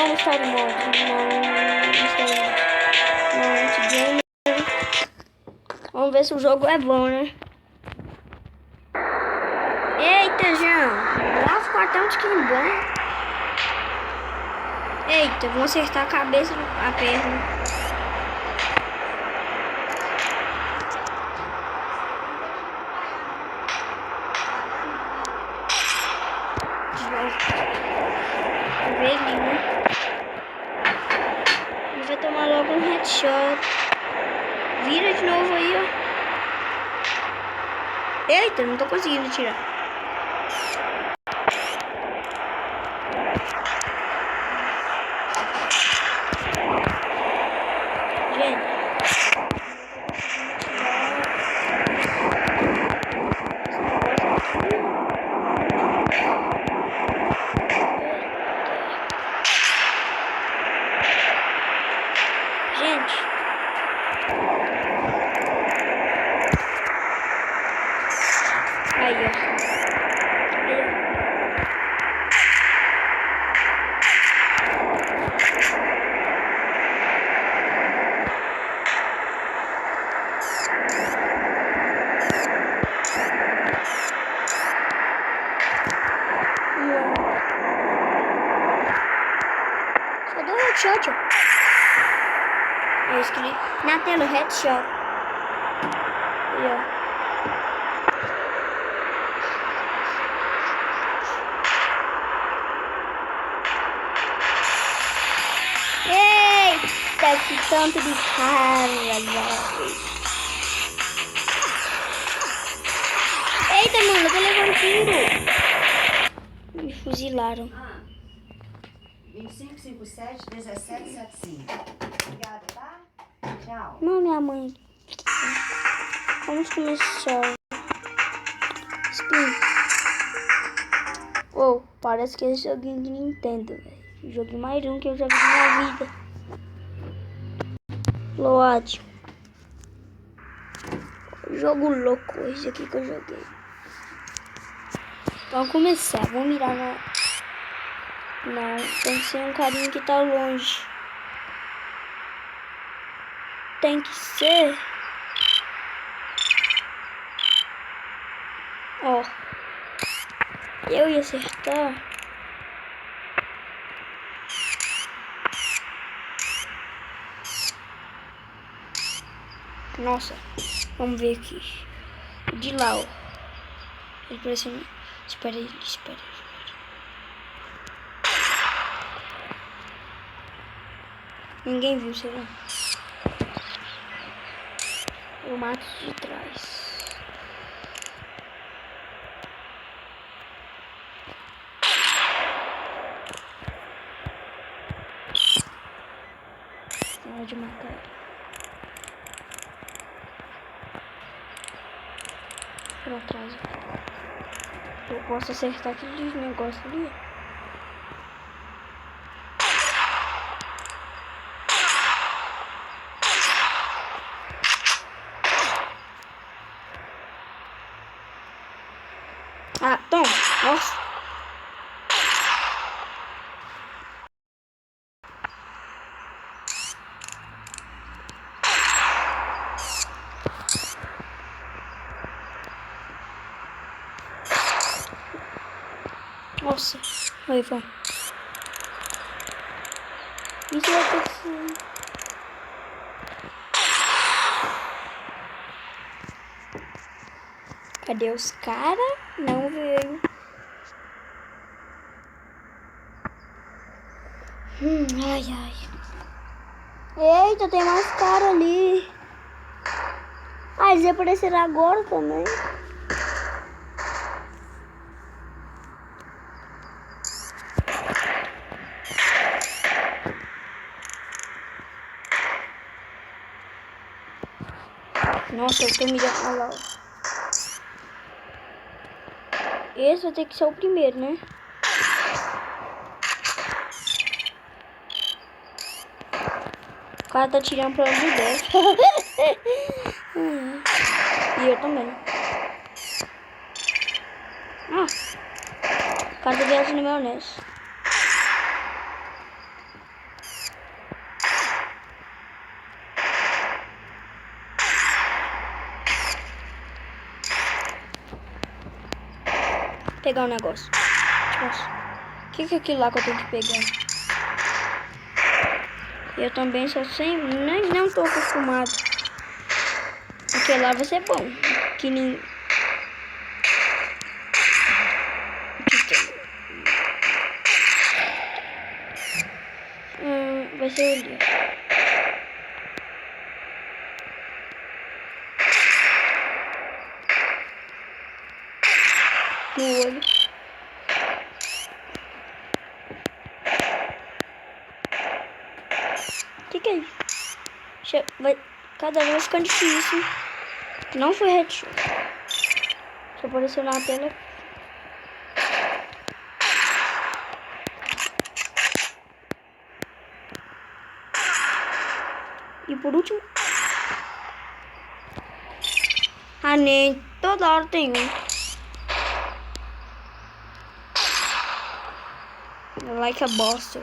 Não, Story Mode. Não, Story Mode. Não, Anti-Gamer. Vamos ver se o jogo é bom, né? Eita, João. Lá ficou até um tiquinho bom. Eita, vou acertar a cabeça, a perna. Ver ali, né? Ele vai tomar logo um headshot. Vira de novo aí, ó. Eita, não tô conseguindo tirar. Gente. Aí, ó. Só deu um headshot, ó. Eu escrevi na tela headshot. Aí, ó. Eita, que tanto de cara, velho. Eita, mano, eu tô levando tiro. Me fuzilaram. 2557-1775. Obrigada, tá? Tchau. Não, minha mãe. Vamos começar. Spin. Oh, parece que esse joguinho de Nintendo, velho. O jogo mais um que eu já vi na minha vida. Load. Jogo louco esse aqui que eu joguei. Vamos começar. Vamos mirar na... Não, tem que ser um carinha que tá longe. Tem que ser... Ó. Eu ia acertar. Nossa. Vamos ver aqui. De lá, ó. Ele parece... Espera aí, espera aí. Ninguém viu, será? Eu mato de trás. De matar. Pra trás. Eu posso acertar aquele negócio ali. Ah, toma. Nossa. Nossa, aí vamos. Isso vai ter que ser... Cadê os caras? Não veio. Ai, ai. Eita, tem mais cara ali. Ah, eles apareceram agora também. Nossa, eu tô mirando. Olha lá. Esse vai ter que ser o primeiro, né? O cara tá tirando pra onde desce. E eu também. Ah, o cara tá viajando no meu nesse. pegar um negócio. Nossa. O que é aquilo lá que eu tenho que pegar? Eu também só sei, não tô acostumado. Aquele lá vai ser bom. Que nem... Vai ser ali. No olho. Que é isso? Vai cada vez ficando difícil. Não foi headshot. Só apareceu na tela. E por último. Ah, nem toda hora tem um. Like a bosta.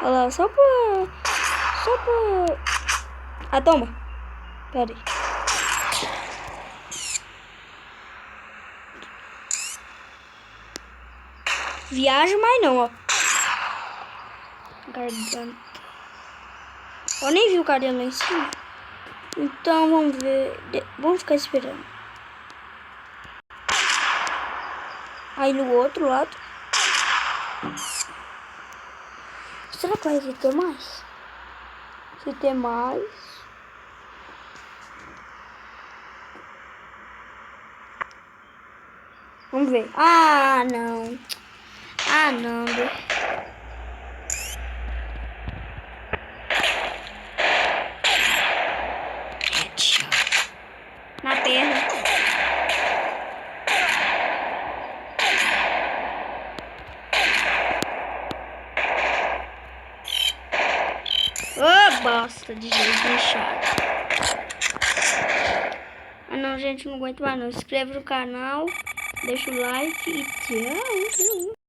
Olha lá, só pra... Ah, toma. Pera aí. Viaja, mas não, ó. Garganta. Eu nem vi o cara lá em cima. Então, vamos ver. Vamos ficar esperando. Aí no outro lado. Será que vai ter mais? Se tem mais... Vamos ver. Ah, não. Ah, não. Na perna. Ô, bosta de jeito inchado. Ah, não, gente, não aguento mais não. Se inscreve no canal, deixa o like e tchau.